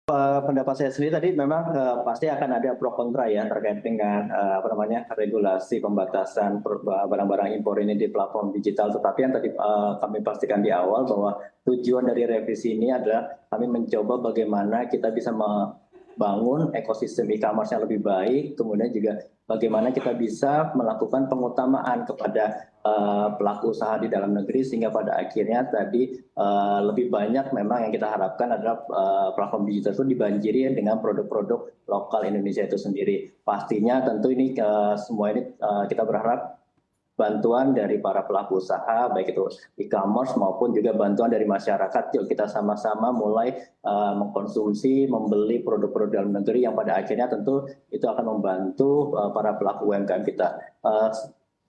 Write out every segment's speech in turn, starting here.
Pendapat saya sendiri tadi memang pasti akan ada pro kontra ya terkait dengan regulasi pembatasan barang-barang impor ini di platform digital. Tetapi yang tadi kami pastikan di awal bahwa tujuan dari revisi ini adalah kami mencoba bagaimana kita bisa membangun ekosistem e-commerce yang lebih baik, kemudian juga bagaimana kita bisa melakukan pengutamaan kepada pelaku usaha di dalam negeri sehingga pada akhirnya tadi lebih banyak memang yang kita harapkan adalah platform digital itu dibanjiri dengan produk-produk lokal Indonesia itu sendiri. Pastinya tentu ini semua ini kita berharap bantuan dari para pelaku usaha, baik itu e-commerce maupun juga bantuan dari masyarakat. Yuk kita sama-sama mulai mengkonsumsi, membeli produk-produk dalam negeri yang pada akhirnya tentu itu akan membantu para pelaku UMKM kita.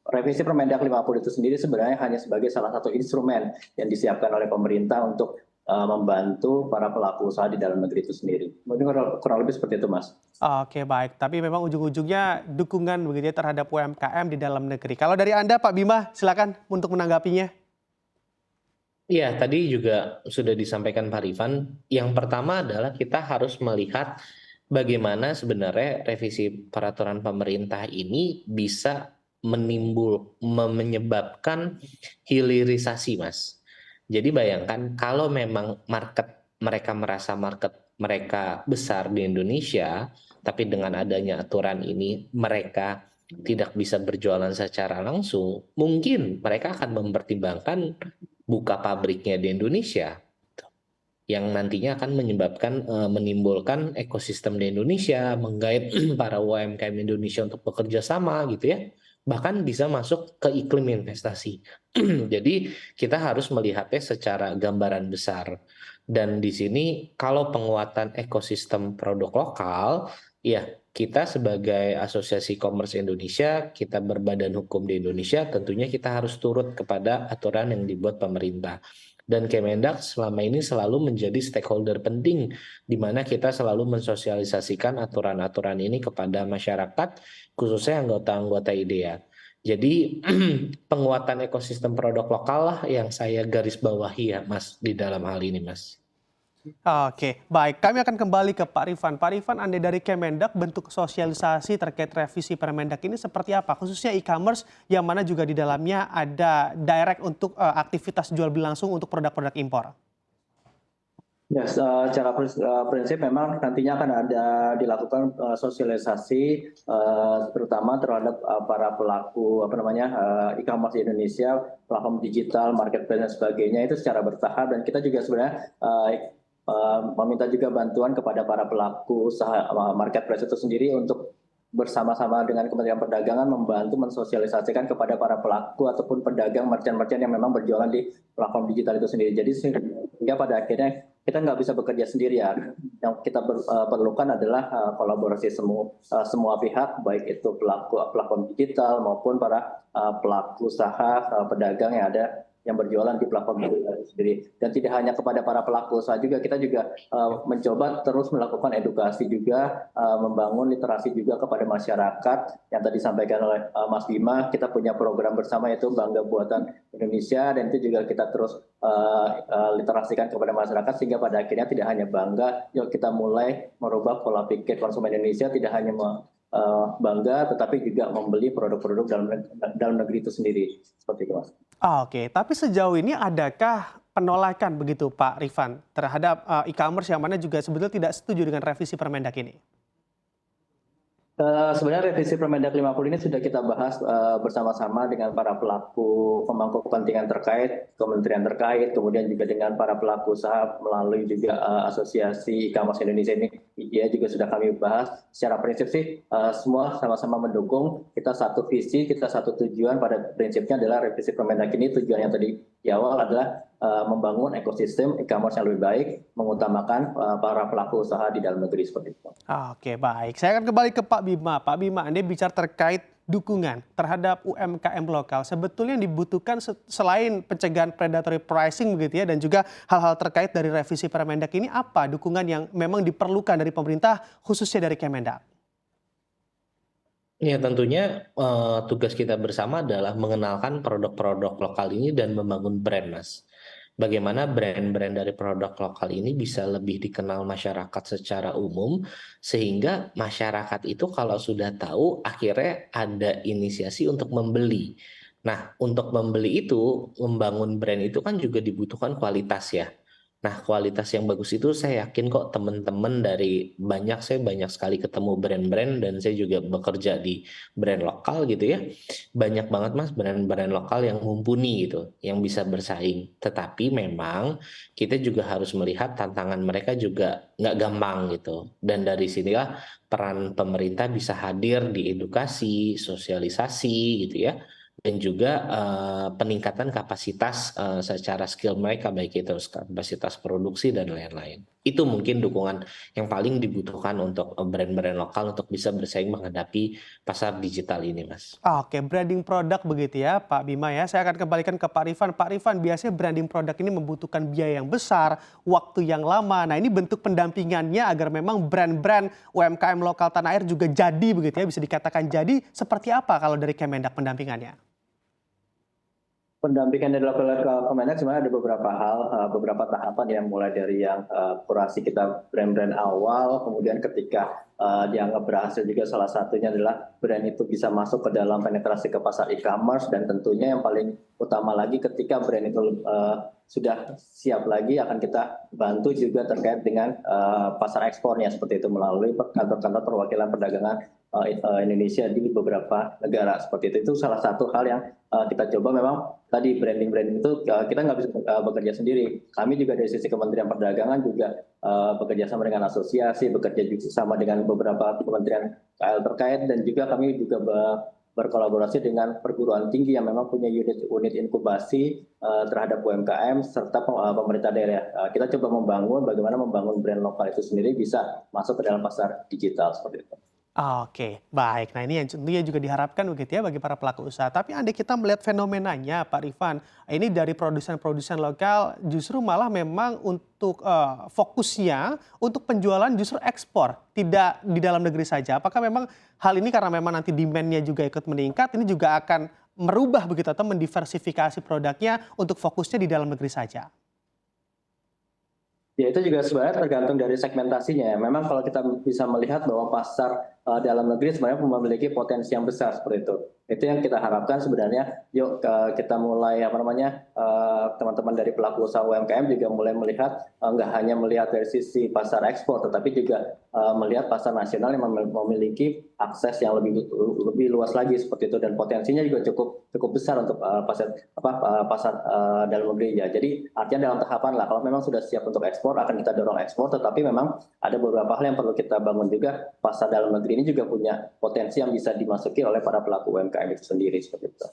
Revisi Permendak 50 itu sendiri sebenarnya hanya sebagai salah satu instrumen yang disiapkan oleh pemerintah untuk membantu para pelaku usaha di dalam negeri itu sendiri. Mungkin kurang lebih seperti itu, Mas. Oke, baik. Tapi memang ujung-ujungnya dukungan begitu ya terhadap UMKM di dalam negeri. Kalau dari Anda, Pak Bima, silakan untuk menanggapinya. Iya, tadi juga sudah disampaikan Pak Rifan. Yang pertama adalah kita harus melihat bagaimana sebenarnya revisi peraturan pemerintah ini bisa menyebabkan hilirisasi, Mas. Jadi bayangkan kalau memang mereka merasa market mereka besar di Indonesia, tapi dengan adanya aturan ini mereka tidak bisa berjualan secara langsung, mungkin mereka akan mempertimbangkan buka pabriknya di Indonesia yang nantinya akan menimbulkan ekosistem di Indonesia, menggait para UMKM Indonesia untuk bekerja sama gitu ya, bahkan bisa masuk ke iklim investasi. Jadi kita harus melihatnya secara gambaran besar. Dan di sini kalau penguatan ekosistem produk lokal, ya kita sebagai Asosiasi Commerce Indonesia, kita berbadan hukum di Indonesia, tentunya kita harus turut kepada aturan yang dibuat pemerintah. Dan Kemendak selama ini selalu menjadi stakeholder penting di mana kita selalu mensosialisasikan aturan-aturan ini kepada masyarakat, khususnya anggota-anggota IDEA. Jadi penguatan ekosistem produk lokal lah yang saya garis bawahi ya Mas di dalam hal ini Mas. Oke, baik. Kami akan kembali ke Pak Rifan. Pak Rifan, Anda dari Kemendak, bentuk sosialisasi terkait revisi Permendak ini seperti apa? Khususnya e-commerce yang mana juga di dalamnya ada direct untuk aktivitas jual beli langsung untuk produk-produk impor. Ya, secara prinsip memang nantinya akan ada dilakukan sosialisasi terutama terhadap para pelaku e-commerce di Indonesia, platform digital, marketplace dan sebagainya itu secara bertahap dan kita juga sebenarnya meminta juga bantuan kepada para pelaku usaha marketplace itu sendiri untuk bersama-sama dengan Kementerian Perdagangan membantu mensosialisasikan kepada para pelaku ataupun pedagang merchant-merchant yang memang berjualan di platform digital itu sendiri. Jadi sehingga pada akhirnya kita nggak bisa bekerja sendirian. Yang kita perlukan adalah kolaborasi semua pihak, baik itu pelaku platform digital maupun para pelaku usaha pedagang yang berjualan di platform itu sendiri. Dan tidak hanya kepada para pelaku usaha juga, kita juga mencoba terus melakukan edukasi juga, membangun literasi juga kepada masyarakat. Yang tadi disampaikan oleh Mas Bima, kita punya program bersama yaitu Bangga Buatan Indonesia, dan itu juga kita terus literasikan kepada masyarakat sehingga pada akhirnya tidak hanya bangga, yuk kita mulai merubah pola pikir konsumen Indonesia, tidak hanya bangga tetapi juga membeli produk-produk dalam negeri itu sendiri. Seperti itu, Mas. Oke, tapi sejauh ini adakah penolakan begitu Pak Rifan terhadap e-commerce yang mana juga sebetulnya tidak setuju dengan revisi Permendak ini? Sebenarnya revisi Permendak 50 ini sudah kita bahas bersama-sama dengan para pelaku pemangku kepentingan terkait, kementerian terkait, kemudian juga dengan para pelaku usaha melalui juga Asosiasi E-commerce Indonesia ini. Ya juga sudah kami bahas. Secara prinsip sih semua sama-sama mendukung. Kita satu visi, kita satu tujuan. Pada prinsipnya adalah revisi Permendak ini tujuannya tadi di awal adalah membangun ekosistem e-commerce yang lebih baik, mengutamakan para pelaku usaha di dalam negeri seperti itu. Oke, baik. Saya akan kembali ke Pak Bima. Pak Bima, Anda bicara terkait dukungan terhadap UMKM lokal. Sebetulnya yang dibutuhkan selain pencegahan predatory pricing begitu ya, dan juga hal-hal terkait dari revisi Permendak ini apa dukungan yang memang diperlukan dari pemerintah khususnya dari Kemendak? Ya tentunya tugas kita bersama adalah mengenalkan produk-produk lokal ini dan membangun brand Mas. bagaimana brand-brand dari produk lokal ini bisa lebih dikenal masyarakat secara umum, sehingga masyarakat itu kalau sudah tahu akhirnya ada inisiasi untuk membeli. Nah, untuk membeli itu, membangun brand itu kan juga dibutuhkan kualitas ya. Nah, kualitas yang bagus itu saya yakin kok teman-teman saya banyak sekali ketemu brand-brand dan saya juga bekerja di brand lokal gitu ya. Banyak banget Mas brand-brand lokal yang mumpuni gitu, yang bisa bersaing. Tetapi memang kita juga harus melihat tantangan mereka juga nggak gampang gitu. Dan dari sinilah peran pemerintah bisa hadir di edukasi, sosialisasi gitu ya, dan juga peningkatan kapasitas secara skill mereka, baik itu kapasitas produksi dan lain-lain. Itu mungkin dukungan yang paling dibutuhkan untuk brand-brand lokal untuk bisa bersaing menghadapi pasar digital ini, Mas. Oke, branding produk begitu ya Pak Bima ya. Saya akan kembalikan ke Pak Rifan. Pak Rifan, biasanya branding produk ini membutuhkan biaya yang besar, waktu yang lama. Nah, ini bentuk pendampingannya agar memang brand-brand UMKM lokal tanah air juga jadi begitu ya, bisa dikatakan jadi. Seperti apa kalau dari Kemendak pendampingannya? Pendampingan yang dilakukan ke Kemenak sebenarnya ada beberapa hal, beberapa tahapan yang mulai dari yang kurasi kita brand-brand awal, kemudian ketika dianggap berhasil juga salah satunya adalah brand itu bisa masuk ke dalam penetrasi ke pasar e-commerce, dan tentunya yang paling utama lagi ketika brand itu sudah siap lagi akan kita bantu juga terkait dengan pasar ekspornya seperti itu melalui kantor-kantor perwakilan perdagangan Indonesia di beberapa negara seperti itu. Itu salah satu hal yang kita coba. Memang tadi branding itu kita nggak bisa bekerja sendiri. Kami juga dari sisi Kementerian Perdagangan juga bekerja sama dengan asosiasi, bekerja juga sama dengan beberapa kementerian KL terkait, dan juga kami juga berkolaborasi dengan perguruan tinggi yang memang punya unit inkubasi terhadap UMKM serta pemerintah daerah. Kita coba bagaimana membangun brand lokal itu sendiri bisa masuk ke dalam pasar digital seperti itu. Oke, baik. Nah, ini yang tentunya juga diharapkan begitu ya bagi para pelaku usaha. Tapi andai kita melihat fenomenanya Pak Rifan, ini dari produsen-produsen lokal justru malah memang untuk fokusnya untuk penjualan justru ekspor, tidak di dalam negeri saja. Apakah memang hal ini karena memang nanti demand-nya juga ikut meningkat, ini juga akan merubah begitu atau mendiversifikasi produknya untuk fokusnya di dalam negeri saja? Ya, itu juga sebenarnya tergantung dari segmentasinya. Memang kalau kita bisa melihat bahwa pasar dalam negeri sebenarnya memiliki potensi yang besar seperti itu. Itu yang kita harapkan sebenarnya. Yuk kita mulai teman-teman dari pelaku usaha UMKM juga mulai melihat nggak hanya melihat dari sisi pasar ekspor, tetapi juga melihat pasar nasional yang memiliki akses yang lebih luas lagi seperti itu, dan potensinya juga cukup besar untuk pasar dalam negeri ya. Jadi artinya dalam tahapan lah. Kalau memang sudah siap untuk ekspor, akan kita dorong ekspor, tetapi memang ada beberapa hal yang perlu kita bangun juga. Pasar dalam negeri ini juga punya potensi yang bisa dimasuki oleh para pelaku UMKM itu sendiri seperti itu.